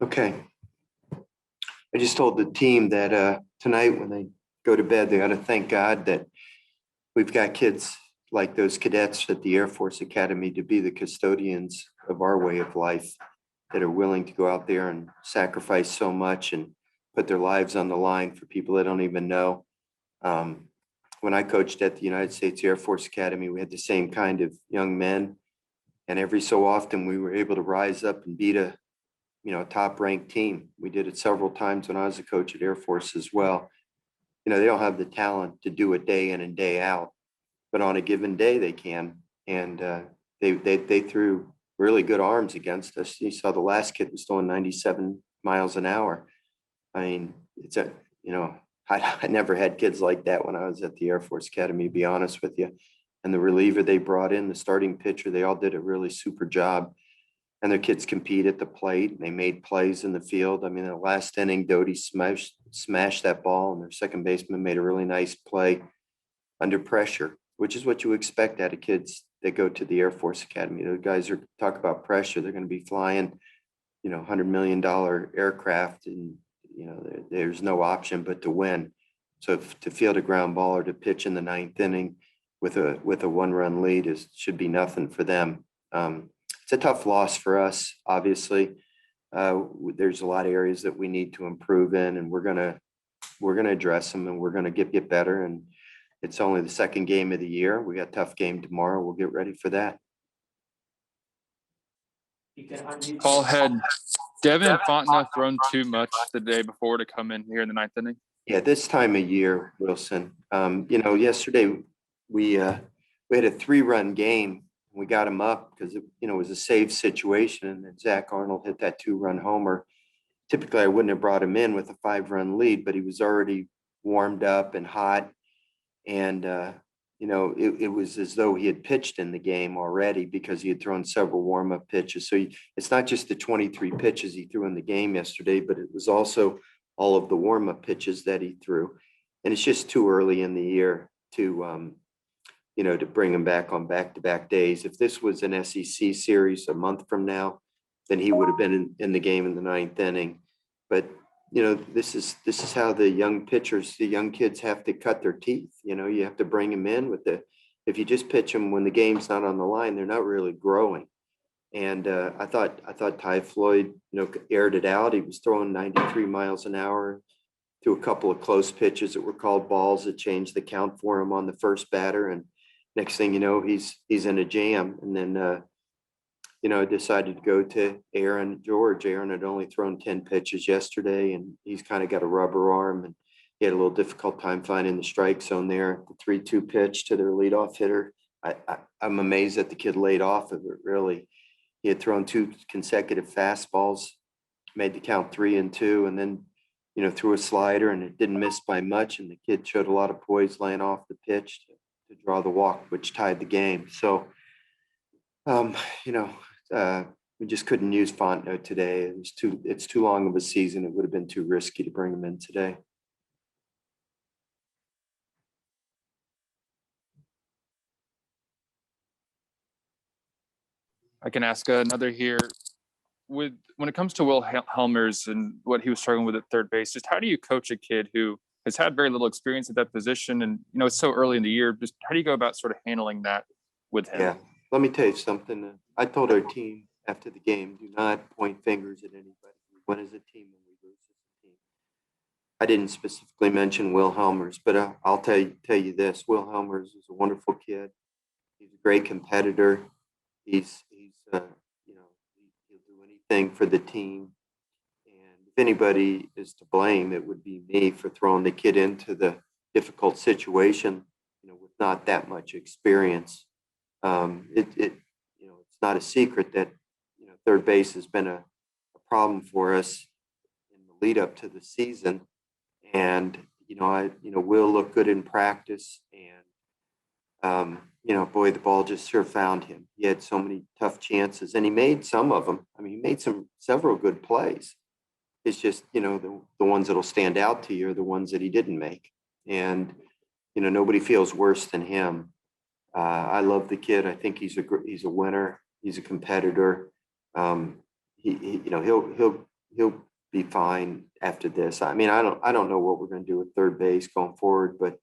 Okay. I just told the team that tonight when they go to bed, they ought to thank God that we've got kids like those cadets at the Air Force Academy to be the custodians of our way of life, that are willing to go out there and sacrifice so much and put their lives on the line for people they don't even know. Um, when I coached at the United States Air Force Academy, we had the same kind of young men. And every so often we were able to rise up and beat a top ranked team. We did it several times when I was a coach at Air Force as well. They don't have the talent to do it day in and day out, but on a given day they can. And they threw really good arms against us. You saw the last kid was throwing 97 miles an hour. I mean, I never had kids like that when I was at the Air Force Academy, to be honest with you. And the reliever they brought in, the starting pitcher, they all did a really super job. And their kids compete at the plate. And they made plays in the field. I mean, the last inning, Doty smashed that ball, and their second baseman made a really nice play under pressure, which is what you expect out of kids that go to the Air Force Academy. Those guys are talk about pressure. They're going to be flying, $100 million aircraft, and there's no option but to win. So to field a ground ball or to pitch in the ninth inning with a 1-run lead should be nothing for them. It's a tough loss for us, obviously. There's a lot of areas that we need to improve in, and we're gonna address them, and we're gonna get better. And it's only the second game of the year. We got a tough game tomorrow. We'll get ready for that. Paul, had Devin Fontenot thrown too much the day before to come in here in the ninth inning? Yeah, this time of year, Wilson. Yesterday we had a 3-run game. We got him up because it was a save situation, and then Zach Arnold hit that 2-run homer. Typically, I wouldn't have brought him in with a 5-run lead, but he was already warmed up and hot, and it was as though he had pitched in the game already because he had thrown several warm-up pitches. So it's not just the 23 pitches he threw in the game yesterday, but it was also all of the warm-up pitches that he threw. And it's just too early in the year to bring him back on back-to-back days. If this was an SEC series a month from now, then he would have been in the game in the ninth inning. But this is how the young pitchers, the young kids have to cut their teeth. You have to bring them in if you just pitch them when the game's not on the line, they're not really growing. And I thought Ty Floyd, aired it out. He was throwing 93 miles an hour through a couple of close pitches that were called balls that changed the count for him on the first batter. And next thing you know, he's in a jam. And then, I decided to go to Aaron George. Aaron had only thrown 10 pitches yesterday, and he's kind of got a rubber arm, and he had a little difficult time finding the strike zone there. The 3-2 pitch to their leadoff hitter. I'm amazed that the kid laid off of it, really. He had thrown 2 consecutive fastballs, made the count 3-2, and then, threw a slider, and it didn't miss by much. And the kid showed a lot of poise laying off the pitch to draw the walk, which tied the game. So, we just couldn't use Fontenot today. It's too long of a season. It would have been too risky to bring him in today. I can ask another here. When it comes to Will Helmers and what he was struggling with at third base, just how do you coach a kid who has had very little experience at that position? And, it's so early in the year. Just how do you go about sort of handling that with him? Yeah, let me tell you something. I told our team after the game, do not point fingers at anybody. We win as a team and we lose as a team. I didn't specifically mention Will Helmers, but I'll tell you this. Will Helmers is a wonderful kid. He's a great competitor. He'll do anything for the team. And if anybody is to blame, it would be me for throwing the kid into the difficult situation, with not that much experience. It's not a secret that third base has been a problem for us in the lead up to the season, and Will look good in practice, and boy, the ball just sure found him. He had so many tough chances, and he made some of them. I mean, he made several good plays. It's just the ones that'll stand out to you are the ones that he didn't make, and nobody feels worse than him. I love the kid. I think he's a winner. He's a competitor. You know, he'll be fine after this. I mean, I don't know what we're going to do with third base going forward, but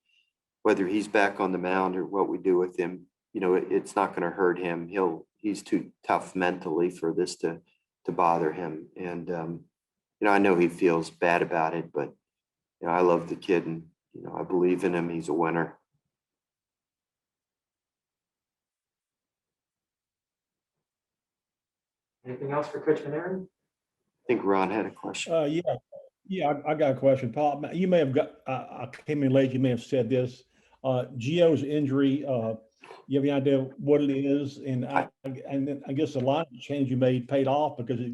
whether he's back on the mound or what we do with him, you know, it's not going to hurt him. He's too tough mentally for this to bother him. And you know, I know he feels bad about it, but you know, I love the kid, and you know, I believe in him. He's a winner. Anything else for Coach Panarin? I think Ron had a question. I got a question, Paul. You may have got. I came in late. You may have said this. Gio's injury. You have any idea what it is? And then I guess the line change you made paid off because it,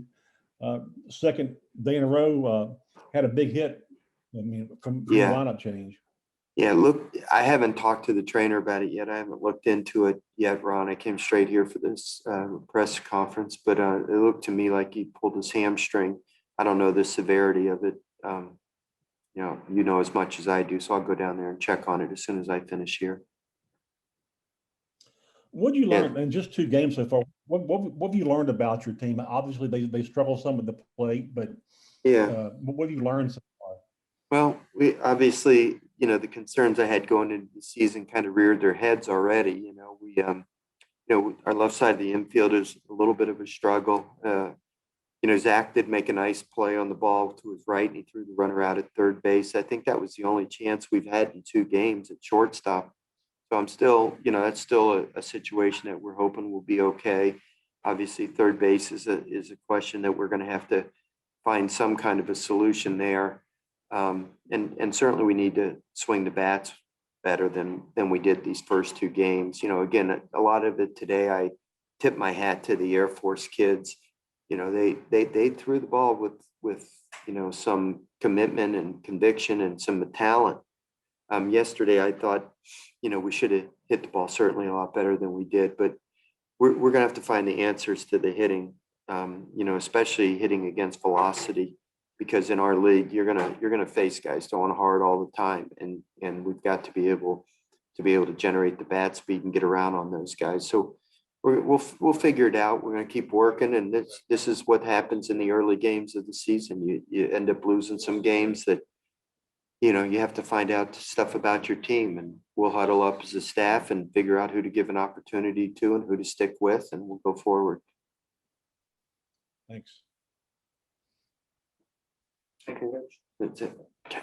second day in a row had a big hit. I mean, from the Yeah. lineup change. Yeah, look, I haven't talked to the trainer about it yet. I haven't looked into it yet, Ron. I came straight here for this press conference, but it looked to me like he pulled his hamstring. I don't know the severity of it. You know as much as I do, so I'll go down there and check on it as soon as I finish here. What did you Yeah. learn in just 2 games so far? What have you learned about your team? Obviously, they struggle some with the plate, but Yeah. what have you learned so far? Well, we obviously, you know, the concerns I had going into the season kind of reared their heads already. You know, our left side of the infield is a little bit of a struggle. You know, Zach did make a nice play on the ball to his right, and he threw the runner out at third base. I think that was the only chance we've had in 2 games at shortstop. So I'm still, you know, that's still a situation that we're hoping will be okay. Obviously, third base is a question that we're going to have to find some kind of a solution there. And certainly we need to swing the bats better than we did these first 2 games. You know, again, a lot of it today, I tip my hat to the Air Force kids. You know, they threw the ball with you know, some commitment and conviction and some talent. Yesterday, I thought, you know, we should have hit the ball certainly a lot better than we did, but we're going to have to find the answers to the hitting, you know, especially hitting against velocity, because in our league, you're going to face guys throwing hard all the time. And we've got to be able to generate the bat speed and get around on those guys. So we'll figure it out. We're going to keep working. And this is what happens in the early games of the season. You end up losing some games that, you know, you have to find out stuff about your team, and we'll huddle up as a staff and figure out who to give an opportunity to and who to stick with, and we'll go forward. Thanks. Thank you, Coach. That's it. Okay.